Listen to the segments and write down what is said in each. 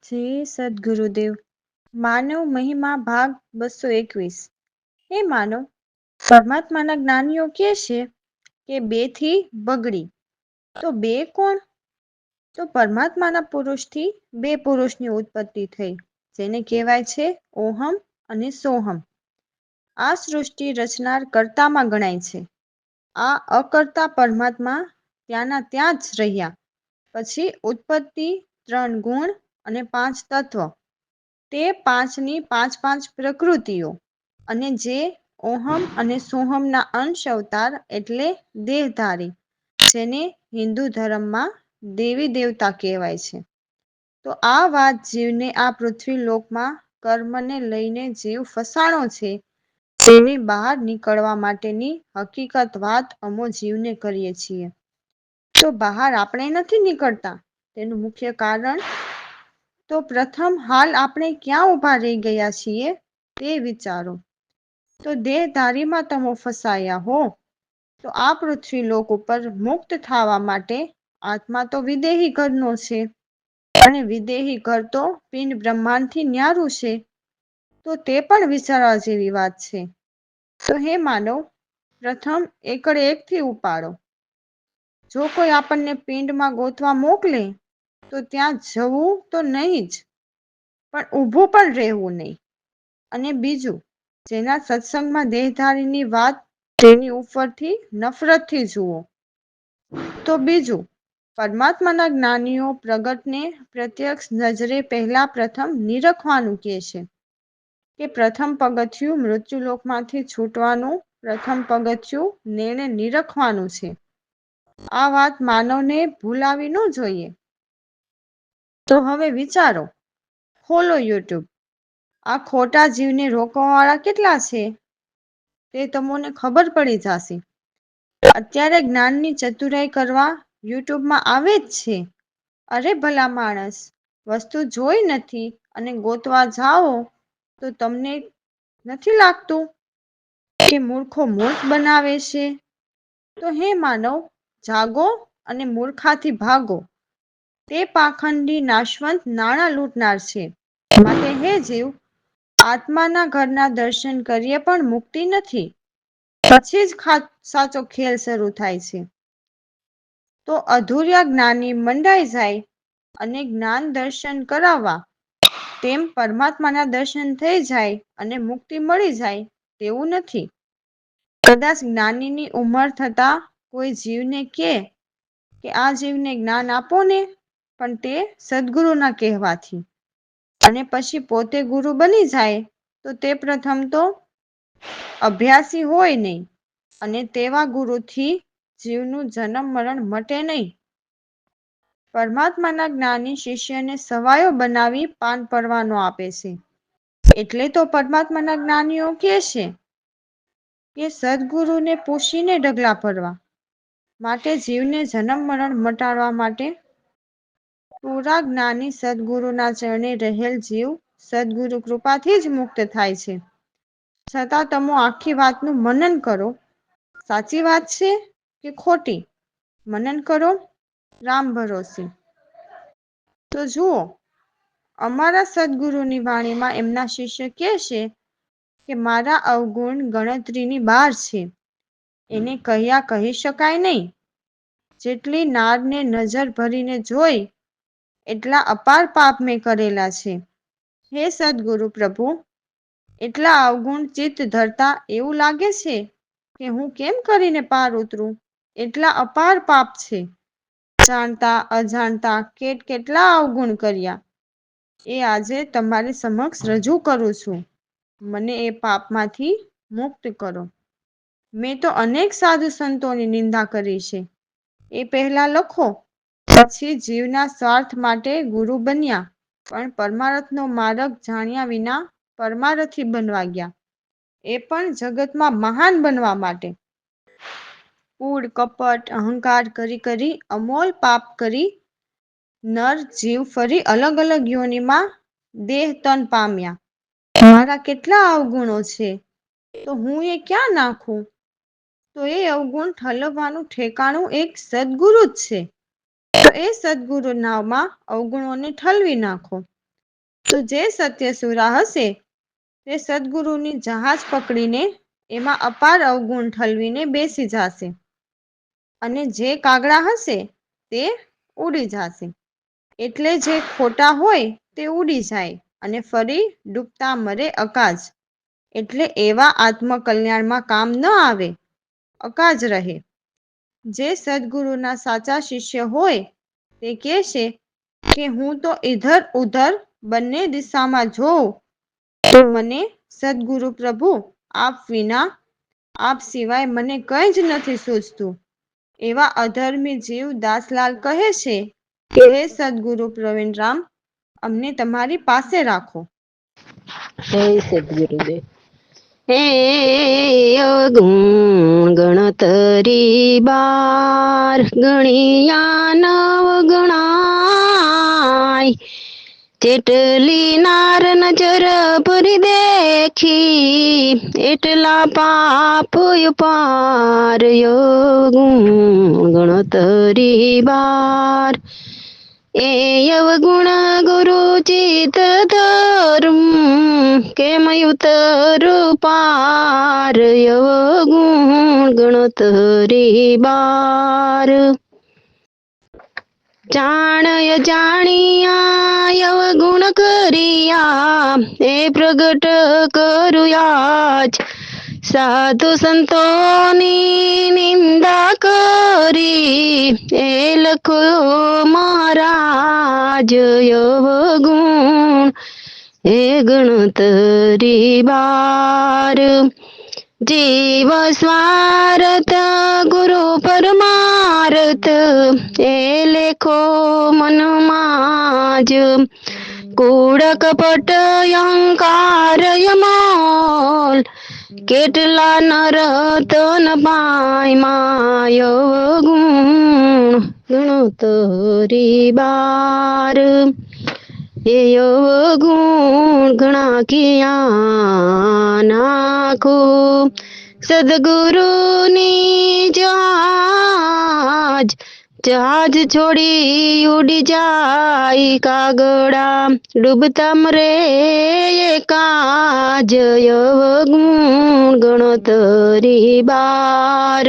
જય સદગુરુદેવ. માનવ મહિમા ભાગ 221. હે માનવ, પરમાત્માના જ્ઞાનીઓ કહે છે કે બે થી બગડી. તો બે કોણ? તો પરમાત્માના પુરુષથી બે પુરુષની ઉત્પત્તિ થઈ, જેને કહેવાય છે ઓહમ અને સોહમ. આ સૃષ્ટિ રચનાર કર્તામાં ગણાય છે. આ અકર્તા પરમાત્મા ત્યાંના ત્યાં જ રહ્યા. પછી ઉત્પત્તિ, 3 ગુણ અને 5 તત્વ. તે પાંચની પાંચ પાંચ પ્રકૃતિઓ અને જે ઓહમ અને સોહમના અંશ અવતાર એટલે દેહધારી, જેને હિન્દુ ધર્મમાં દેવી દેવતા કહેવાય છે. તો આ વાત જીવને આ પૃથ્વી લોકમાં કર્મને લઈને જીવ ફસાણો છે, તેની બહાર નીકળવા માટેની હકીકત વાત અમો જીવને કરીએ છીએ. તો બહાર આપણે નથી નીકળતા. તેનું મુખ્ય કારણ તો પ્રથમ હાલ આપણે ક્યાં ઊભા રહી ગયા છીએ તે વિચારો. તો દેહધારીમાં તમે ફસાયા હો, તો આ પૃથ્વી લોક ઉપર મુક્ત થવા માટે આત્મા તો વિદેહી ઘરનો છે, અને વિદેહી ઘર તો પિંડ બ્રહ્માંડથી ન્યારું છે. તો તે પણ વિચારવા જેવી વાત છે. તો હે માનવ, પ્રથમ એકડે એકથી ઉપાડો. જો કોઈ આપણને પિંડમાં ગોતવા મોકલે તો ત્યાં જવું તો નહીં જ, પણ ઊભું પણ રહેવું નહીં. અને બીજું, જેના સત્સંગમાં દેહધારીની વાત તેની ઉપરથી નફરતથી જુઓ. તો બીજું, પરમાત્માના જ્ઞાનીઓ પ્રગટને પ્રત્યક્ષ નજરે પહેલા પ્રથમ નિરખવાનું કહે છે કે પ્રથમ પગથિયું મૃત્યુલોકમાંથી છૂટવાનું, પ્રથમ પગથિયું નેણે નિરખવાનું છે. આ વાત માનવને ભૂલાવી ન જોઈએ. તો હવે વિચારો, ખોલો યુટ્યુબ. આ ખોટા જીવને રોકવાવાળા કેટલા છે તે તમને ખબર પડી જશે. અત્યારે જ્ઞાનની ચતુરાઈ કરવા યુટ્યુબમાં આવે જ છે. અરે ભલા માણસ, વસ્તુ જોઈ નથી અને ગોતવા જાઓ તો તમને નથી લાગતું કે મૂર્ખો મૂર્ખ બનાવે છે? તો હે માનવ, જાગો અને મૂર્ખાથી ભાગો. તે પાખંડી નાશવંત નાણાં લૂંટનાર છે. માટે હે જીવ, આત્માના ઘરના દર્શન કરીએ પણ મુક્તિ નથી. પછી જ સાચો ખેલ શરૂ થાય છે. તો અધૂર્યા જ્ઞાની મંડાઈ જાય અને જ્ઞાન દર્શન કરાવવા, તેમ પરમાત્માના દર્શન થઈ જાય અને મુક્તિ મળી જાય તેવું નથી. કદાચ જ્ઞાનીની ઉંમર થતા કોઈ જીવને કે આ જીવને જ્ઞાન આપો ને, પણ તે સદગુરુના કહેવાથી, અને પછી પોતે ગુરુ બની જાય તો તે પ્રથમ તો અભ્યાસી હોય નહીં, અને તેવા ગુરુથી જીવનું જન્મ મરણ મટે નહીં. પરમાત્માના જ્ઞાની શિષ્યને સવાયો બનાવી પાન પરવાનો આપે છે. એટલે તો પરમાત્માના જ્ઞાનીઓ કહે છે કે સદગુરુને પૂછીને ડગલા ભરવા. માટે જીવને જન્મ મરણ મટાડવા માટે પૂરા જ્ઞાની સદગુરુના ચરણે રહેલ જીવ સદગુરુ કૃપાથી જ મુક્ત થાય છે. છતાં તમે આખી વાતનું મનન કરો. સાચી વાત છે કે ખોટી? મનન કરો, રામ ભરોસે. તો જુઓ, અમારા સદગુરુની વાણીમાં એમના શિષ્ય કહે છે કે મારા અવગુણ ગણતરીની બહાર છે. એને કહ્યા કહી શકાય નહીં. જેટલી નારને નજર ભરીને જોઈ એટલા અપાર પાપ મેં કરેલા છે. હે સદગુરુ પ્રભુ, એટલા અવગુણ ચિત્ત ધરતા એવું લાગે છે કે હું કેમ કરીને પાર ઉતરું? એટલા અપાર પાપ છે. જાણતા અજાણતા કેટલા અવગુણ કર્યા, એ આજે તમારી સમક્ષ રજૂ કરું છું. મને એ પાપમાંથી મુક્ત કરો. મેં તો અનેક સાધુ સંતોની નિંદા કરી છે. એ પહેલા લખો. પછી જીવના સ્વાર્થ માટે ગુરુ બન્યા, પણ પરમાર્થનો માર્ગ જાણ્યા વિના પરમારથી બનવા ગયા. એ પણ જગતમાં મહાન બનવા માટે. કૂડ કપટ અહંકાર કરી અમોલ પાપ કરી નર જીવ ફરી અલગ અલગ યોનિમાં દેહ તન પામ્યા. મારા કેટલા અવગુણો છે, તો હું એ ક્યાં નાખું? તો એ અવગુણ ઠલવવાનું ઠેકાણું એક સદગુરુ જ છે. તો એ સદગુરુ નામમાં અવગુણોને ઠલવી નાખો. તો જે સત્ય સુરા હશે તે સદગુરુની જહાજ પકડીને એમાં અપાર અવગુણ ઠલવીને બેસી જશે, અને જે કાગડા હશે તે ઉડી જશે. એટલે જે ખોટા હોય તે ઉડી જાય અને ફરી ડૂબતા મરે અકાજ. એટલે એવા આત્મકલ્યાણમાં કામ ન આવે, અકાજ રહે. જે સદગુરુના સાચા શિષ્ય હોય તે કહેશે કે હું તો ઈધર ઉધર બંને દિશામાં જોઉં તો મને સદગુરુ પ્રભુ આપ વિના, આપ સિવાય મને કંઈ જ નથી સૂઝતું. એવા અધર્મી જીવ દાસલાલ કહે છે કે હે સદગુરુ પ્રવીણરામ, અમને તમારી પાસે રાખો. હે સદગુરુદેવ. હે અવગુણ ગણતરી બાર, ગણિયા નવ ગણાય. જેટલી નાર નજર ભરી દેખી, એટલા પાપ પાર. અવગુણ ગણતરી બાર. એ અવગુણ ગુરુ ચિત ધર્મ, કેમ ઉતરું પાર. અવગુણ ગણતરી બાર. જાણ્ય જાણ્યા અવગુણ કર્યા, એ પ્રગટ કરું આજ. સાધુ સંતોની નિંદા કરી, એ લખો મહારાજ. અવગુણ એ ગણતરી બાર. જીવ સ્વાર્થ ગુરુ પરમારથ, એ લેખો મનમાં જ. કૂડ કપટ અહંકાર મોલ, કેટલા નર તન પાય માય. અવગુણ ગણતરી બાર. એ અવગુણ ઘણા કિયા નાખું, સદગુરુની જહાજ. જહાજ છોડી ઉડી જાય કાગડા, ડૂબતા મરે કાજ. અવગુણ ગણતરી બાર.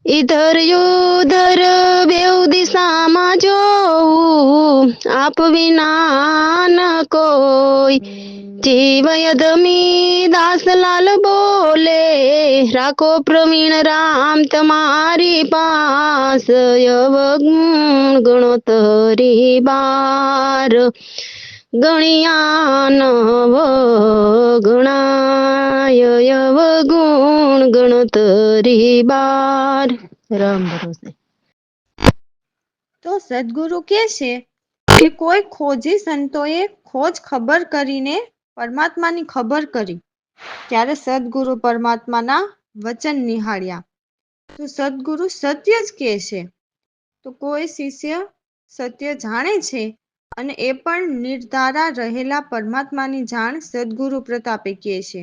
ઈધર ઉધર બેઉ દિશામાં જોઉં, આપ વિના ન કોઈ. જીવય ધમી દાસલાલ બોલે, રાખો પ્રવીણ રામ તમારી પાસ. અવગુણ ગણતરી બાર. ગણિયા નવ ગણાય. અવગુણ ગણતરી બાર. રામ ભરોસે. તો સદગુરુ કહે છે કે કોઈ ખોજી સંતોએ ખોજ ખબર કરીને પરમાત્માની ખબર કરી, ત્યારે સદગુરુ પરમાત્માના વચન નિહાળ્યા. તો સદગુરુ સત્ય જ કહે છે. તો કોઈ શિષ્ય સત્ય જાણે છે અને એ પણ નિર્ધારા રહેલા પરમાત્માની જાણ સદગુરુ પ્રતાપે કહે છે.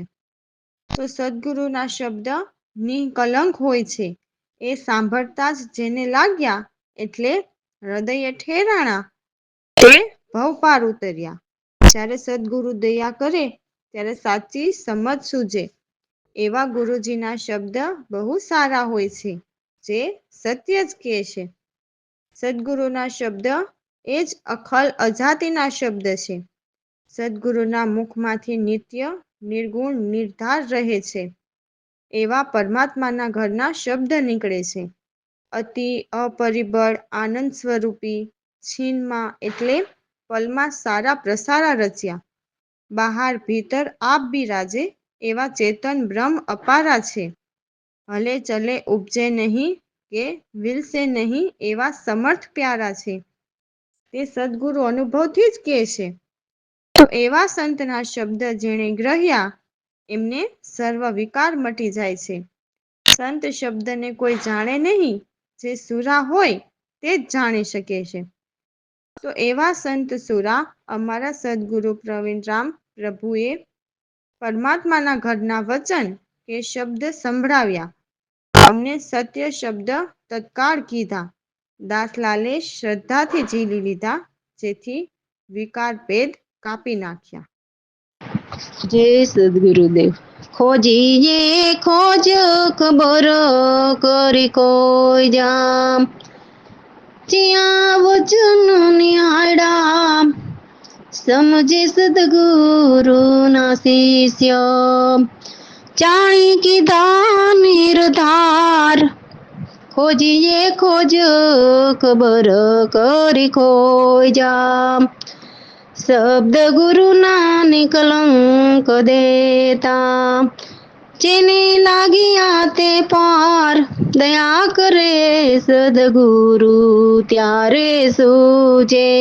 તો સદગુરુના શબ્દ નિકલંક હોય છે. એ સાંભળતા જ જેને લાગ્યા એટલે હૃદયે ઠેરાણા, તે ભવપાર ઉતર્યા. જ્યારે સદગુરુ દયા કરે ત્યારે સાચી સમજ સૂજે. એવા ગુરુજીના શબ્દ બહુ સારા હોય છે, જે સત્ય જ કહે છે. સદગુરુના શબ્દ એ જ અખલ અજાતિના શબ્દ છે. સદગુરુના મુખમાંથી નિત્ય નિર્ગુણ નિર્ધાર રહે છે. એવા પરમાત્માના ઘરના શબ્દ નીકળે છે. અતિ અપરિબળ આનંદ સ્વરૂપી, છીનમાં એટલે પલમાં સારા પ્રસારા રચ્યા. બહાર ભીતર આપ બિરાજે એવા ચેતન બ્રહ્મ અપારા છે. હલે ચલે ઉપજે નહીં કે વિલસે નહીં એવા સમર્થ પ્યારા છે. તે સદગુરુ અનુભવથી જ કહે છે. તો એવા સંતના શબ્દ જેણે ગ્રહ્યા એમને સર્વ વિકાર મટી જાય છે. સંત શબ્દને કોઈ જાણે નહીં, જે સુરા હોય તે જ જાણી શકે છે. તો એવા સંત સુરા અમારા સદગુરુ પ્રવીણરામ પ્રભુએ પરમાત્માના ઘરના વચન કે શબ્દ સંભળાવ્યા. અમને સત્ય શબ્દ તત્કાળ કીધા. દાસલાલે શ્રદ્ધાથી ઝીલી લીધા, જેથી વિકાર ભેદ કાપી નાખ્યા. જય સદગુરુદેવ. ખોજીએ ખોજ ખબર કરી કોઈ જામ, જ્યાં વચન નિહાળા સમજે સદગુરુ ના શિષ્ય, જાણી કીધા નિર્ધાર ખોજીએ ખોજ ખબર કરી કોઈ જામ, શબ્દ ગુરુ ના નિકલંક દેતા જેને લાગ્યા તે પાર, દયા કરે સદગુરુ ત્યારે સૂજે,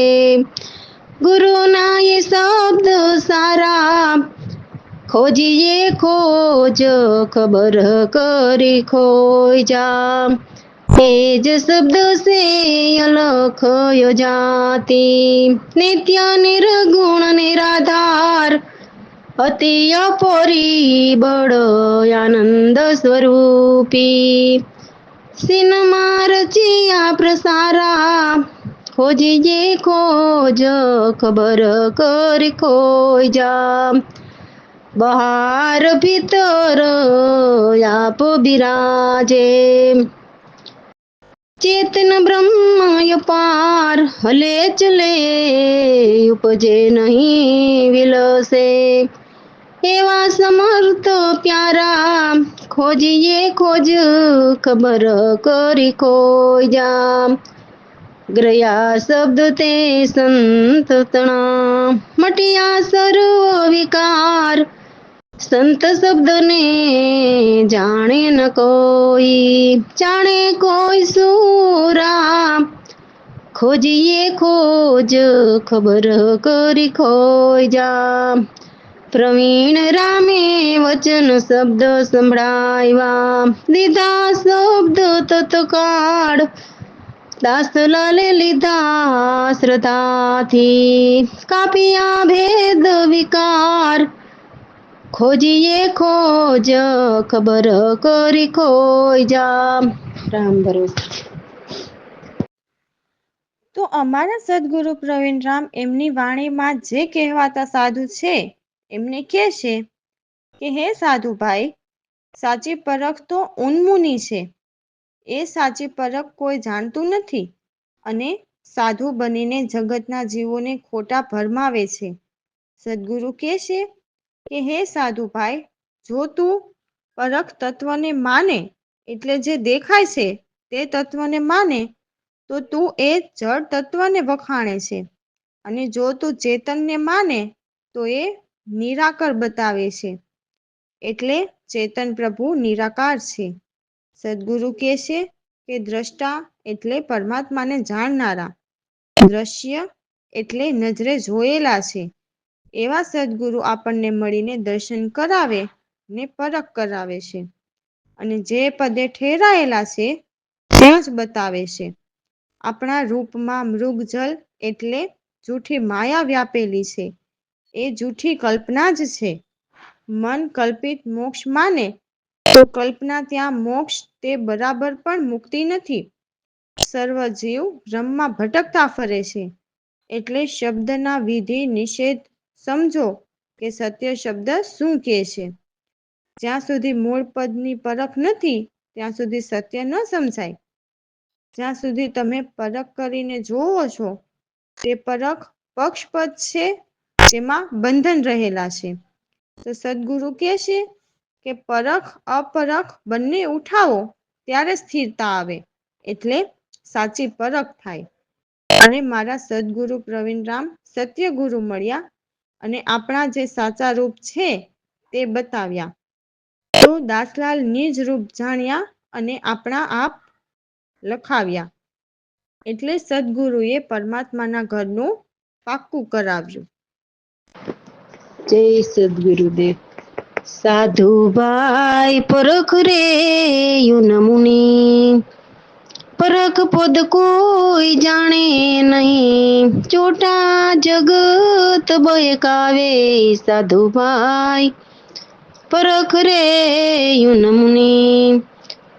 ગુરુના એ શબ્દ સારા ખોજીએ ખોજ ખબર કરી ખોઈ જા, એ જ શબ્દ સે અલખ જાતિ, નિત્ય નિર્ગુણ નિરાધાર અતિ અપરિબળ આનંદ સ્વરૂપી, સિનમાં રચિયા પ્રસારા ખોજીએ ખોજ ખબર કરી ખોઈ જા, બહાર ભીતર આપ બિરાજે, ચેતન બ્રહ્મ પાર હલે ચલે ઉપજે નહીં વિલસે, એવા સમર્થ પ્યારા ખોજીએ ખોજ ખબર કરી ખોઈ જા, ગ્રયા શબ્દ તે સંત તણા મટિયા સર્વ વિકાર, સંત શબ્દ ને જાણે ન કોઈ, જાણે કોઈ સુરા ખોજીએ ખોજ ખબર કરી ખોઈ જા, પ્રવીણ રામે વચન શબ્દ સંભળાવ્યા, દીધા શબ્દ તત્કાળ દાસલાલે લીધા શ્રદ્ધાથી, કાપિયા ભેદ વિકાર ખોજીએ ખોજ ખબર કરી ખોઈ જા. રામ ભરોસે. તો અમારા સદગુરુ પ્રવીણરામ એમની વાણીમાં જે કહેવાતા સાધુ છે એમને કહે છે કે હે સાધુ ભાઈ, સાચી પરખ તો ઉન્મુની છે. એ સાચી પરખ કોઈ જાણતું નથી અને સાધુ બનીને જગતના જીવોને ખોટા ભરમાવે છે. સદગુરુ કહે છે કે હે સાધુ ભાઈ, જો તું પરખ તત્વને માને એટલે જે દેખાય છે તે તત્વને માને તો તું એ જળ તત્વને વખાણે છે, અને જો તું ચેતનને માને તો એ નિરાકર બતાવે છે. એટલે ચેતન પ્રભુ નિરાકાર છે. સદગુરુ કહે છે કે દ્રષ્ટા એટલે પરમાત્માને જાણનારા, દ્રશ્ય એટલે નજરે જોયેલા છે. એવા સદગુરુ આપણને મળીને દર્શન કરાવે ને પરખ કરાવે છે, અને જે પદે ઠેરાયેલા છે ત્યાં જ બતાવે છે. આપણા રૂપમાં મૃગજલ એટલે જૂઠી માયા વ્યાપેલી છે. એ જૂઠી કલ્પના જ છે. મન કલ્પિત મોક્ષ માને તો કલ્પના ત્યાં મોક્ષ તે બરાબર પણ મુક્તિ નથી. સર્વ જીવ બ્રહ્મમાં ભટકતા ફરે છે. એટલે શબ્દના વિધિ નિષેધ સમજો કે સત્ય શબ્દ શું કહે છે. જ્યાં સુધી મૂળ પદની પરખ નથી ત્યાં સુધી સત્ય ન સમજાય. જ્યાં સુધી તમે પરખ કરીને જોવો છો તે પરખ પક્ષપદ છે, તેમાં બંધન રહેલા છે. તો સદગુરુ કહે છે કે પરખ અપરખ બંને ઉઠાવો ત્યારે સ્થિરતા આવે, એટલે સાચી પરખ થાય. અને મારા સદગુરુ પ્રવીણરામ સત્ય ગુરુ મળ્યા અને આપણા જે સાચા રૂપ છે તે બતાવ્યા. તો દાસલાલ નિજ રૂપ જાણ્યા અને આપણા આપ લખાવ્યા. એટલે સદગુરુએ પરમાત્માના ઘરનું પાક્કું કરાવ્યું. જય સદગુરુદેવ. સાધુ ભાઈ પરખ રે યુન મુની, પરખ પદ કોઈ જાણે નહીં, ચોટા જગત બયકાવે સાધુ ભાઈ પરખ રે યુન મુની,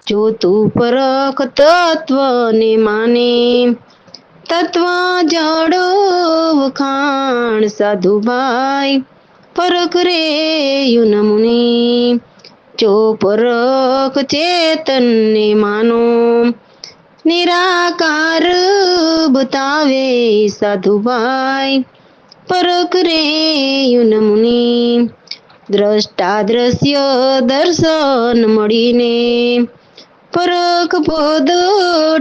જો તું પરખ તત્વને માને તત્વ જડ વખાણ જાણ સાધુભાઈ, પરખ રે યુન મુનિ. જો પરખ ચેતનને માનો, નિરાકાર બતાવે સાધુભાઈ, પરખ રે યુન મુનિ. દ્રષ્ટા દ્રશ્ય દર્શન મળીને, પરખ પદ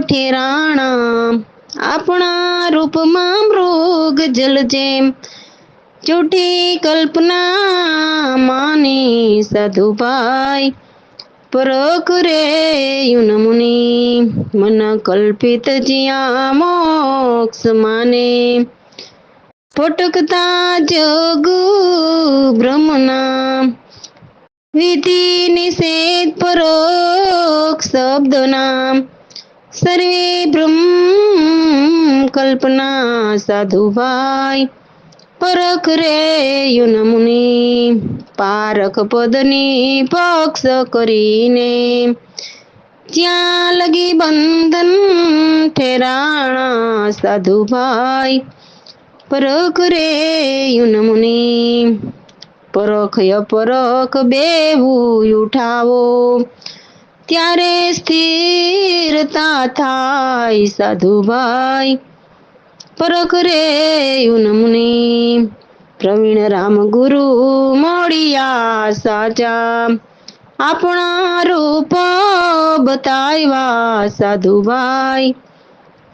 ઠેરાણા. આપણા રૂપમાં મૃગ જલ જેમ, જૂઠી કલ્પના માને સાધુભાઈ, પરખ રે યુન મુનિ. મન કલ્પિત જ્યાં મોક્ષ માને, ભટકતા જગ બ્રહ્મના. વિધિ નિષેધ પરોક્ષ શબ્દના, સર્વે બ્રહ્મ કલ્પના સાધુભાઈ, પરખ રે યુન મુનિ. પારખ પદની પક્ષ કરીને, જ્યાં લગી બંધન ઠેરાણા સાધુભાઈ, પરખ રે યુન મુનિ. પરખ અપરખ બેવું ઉઠાવો, ત્યારે સ્થિરતા થાય સાધુભાઈ, પરખ રે યુન મુનિ. પ્રવીણ રામ ગુરુ મળ્યા સાચા, આપણા રૂપ બતાવ્યા સાધુભાઈ,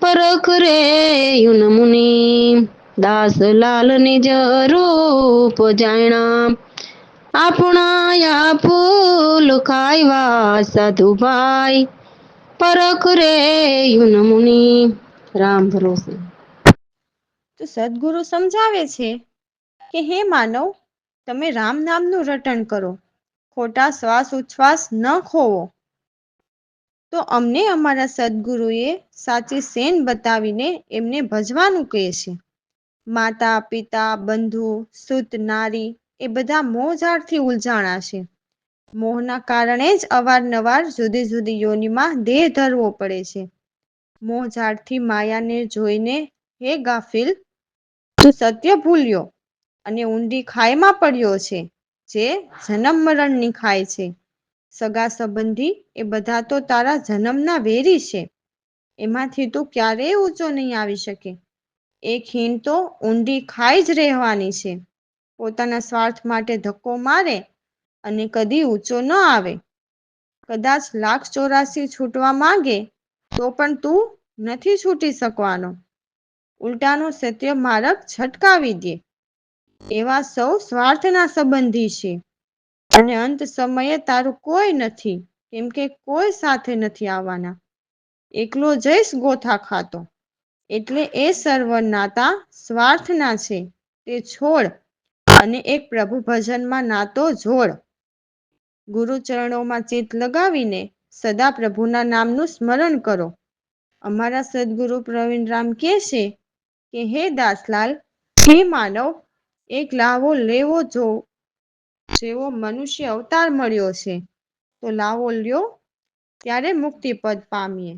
પરખ રે યુન મુનિ. દાસલાલ નિજ રૂપ જાણ્યા, આપણા આપ લુખાવ્યા સાધુભાઈ, પરખ રે યુન મુનિ. રામ ભરોસે. તો સદગુરુ સમજાવે છે કે હે માનવ, તમે રામ નામનું રટણ કરો, ખોટા શ્વાસ ઉચ્છ્વાસ ન ખોવો. તો અમને અમારા સદગુરુએ સાચી સેન બતાવીને એમને ભજવાનું કહે છે. માતા પિતા બંધુ સૂત નારી એ બધા મોહજાળથી ઉલઝાણા છે. મોહના કારણે જ અવારનવાર જુદી જુદી યોનિમાં દેહ ધરવો પડે છે. મોહજાળથી માયાને જોઈને, હે ગાફિલ, તું સત્ય ભૂલ્યો અને ઊંડી ખાઈમાં પડ્યો છે, જે જન્મ મરણની ખાઈ છે. સગા સંબંધી એ બધા તો તારા જન્મના વેરી છે. એમાંથી તું ક્યારેય ઊંચો નહીં આવી શકે. એ ખીણ તો ઊંડી ખાઈ જ રહેવાની છે. પોતાના સ્વાર્થ માટે ધક્કો મારે અને કદી ઊંચો ન આવે. કદાચ 1,84,00,000 છૂટવા માંગે તો પણ તું નથી છૂટી શકવાનો. ઉલટાનો સત્ય માર્ગ છટકાવી દે. એવા સૌ સ્વાર્થના સંબંધી છે. અને અંત સમયે તારું કોઈ નથી, કેમ કે કોઈ સાથે નથી આવવાના. એકલો જઈશ ગોથા ખાતો. એટલે એ સર્વ નાતા સ્વાર્થના છે, તે છોડ અને એક પ્રભુ ભજનમાં નાતો જોડ. ગુરુ ચરણોમાં ચિત્ત લગાવીને સદા પ્રભુના નામનું સ્મરણ કરો. અમારા સદગુરુ પ્રવીણરામ કહે છે કે હે દાસલાલ, હે માનવ, એક લાવો લેવો જેવો મનુષ્ય અવતાર મળ્યો છે, તો લાવો લ્યો, ત્યારે મુક્તિ પદ પામીએ.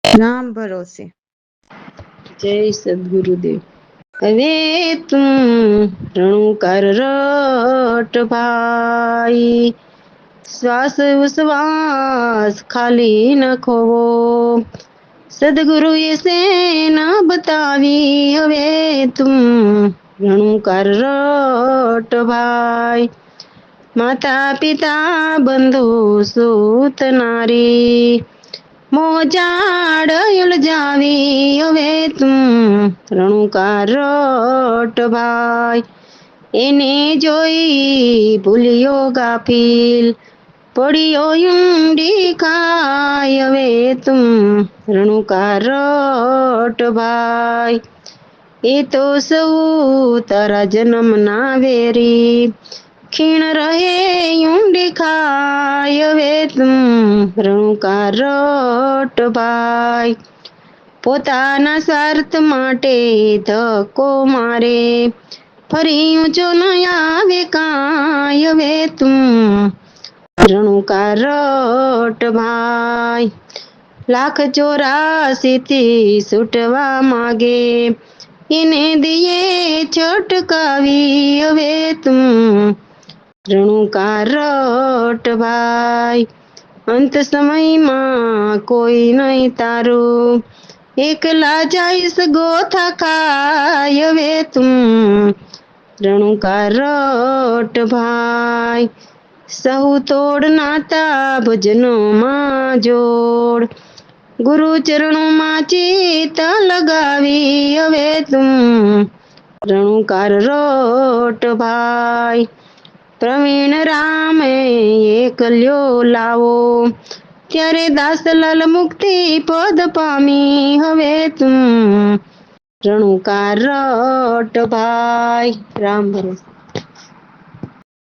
રામ ભરોસે. જય સદગુરુદેવ. હવે તું રણુકર રટ ભાઈ, શ્વાસ ઉશ્વાસ ખાલી ન ખોવો. સદગુરુએ સેના બતાવી, હવે તું રણુકર રટ ભાઈ. માતા પિતા બંધુ સૂત નારી, મોજાડ ઉલઝાવી, હવે તું રણુકર રટ ભાઈ. એને જોઈ ભૂલ્યો ગાફિલ, પડ્યો ઊંડી ખાઈ, હવે તું રણુકર રટ ભાઈ. એ તો સૌ તારા જન્મના વેરી, ખીણ રહે ઊંડી ખાય, હવે તું રણુકર રટ ભાઈ. પોતાના સ્વાર્થ માટે ધક્કો મારે, ફરી ઊંચો ન આવે કાંઈ, હવે તું રણુકર રટ ભાઈ. 1,84,00,000 થી છૂટવા માગે, એને દિયે ચડ અટકાવી હવે તું રણુકાર રટભાઈ. અંત સમયમાં કોઈ નહીં તારું, એકલા જઈશ ગોથા ખાય હવે તું રણુકાર રટભાઈ. સહુ તોડ નાતા ભજનોમાં જોડ, ગુરુ ચરણોમાં ચિત્ત લગાવી હવે તું રણુકાર રટભાઈ. પ્રવીણ રામે એકલ્યો લાવો, ત્યારે દાસલાલ મુક્તિ પદ પામી હવે તું રણુકાર રટભાઈ. રામ ભરોસે.